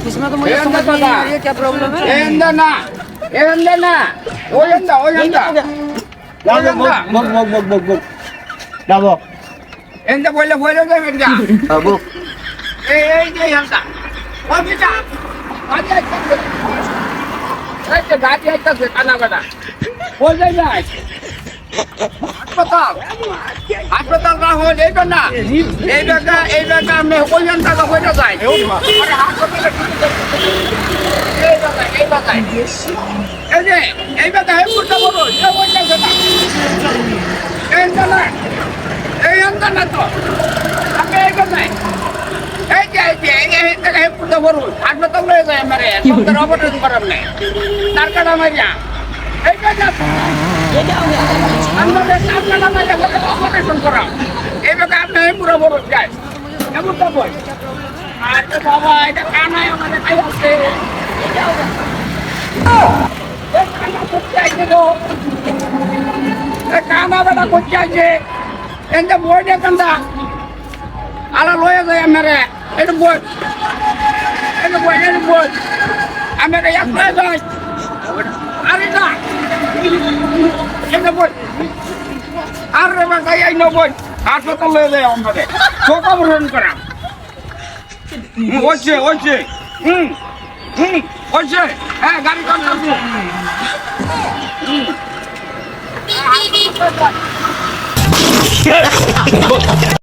इसमें तो मुझे समझ नहीं आ रही है क्या प्रॉब्लम है। হাসপাতাল রাহুল এইটা না এইটা আমি কইলেন টাকা পয়সা যায় এই যে এইটা হেল্প করতে বলো এই অন্তর না তো আমি এইটা নাই এই যে হেল্প করতে বলো হাসপাতাল লয়ে যায় আমার অপারেশন করার নেই তার কাটা মারিয়া এইটা না অপারেশন করা এইভাবে আপনি পুরো বড় যায় এমন তো বই আর বাবা এটা কানায় আমাদের খাই আছে কানা বেটা করতে আছে এতে বই দেখানটা আলা লয়ে যায় আমারে এটা বই আমি একটা যাই আরে না এটা বই আর রে বাবা এই নবই হাসপাতাল লয়ে যায় আমাদের শোক অপারেশন করা হচ্ছে হচ্ছে হ্যাঁ গাড়ি করতেছি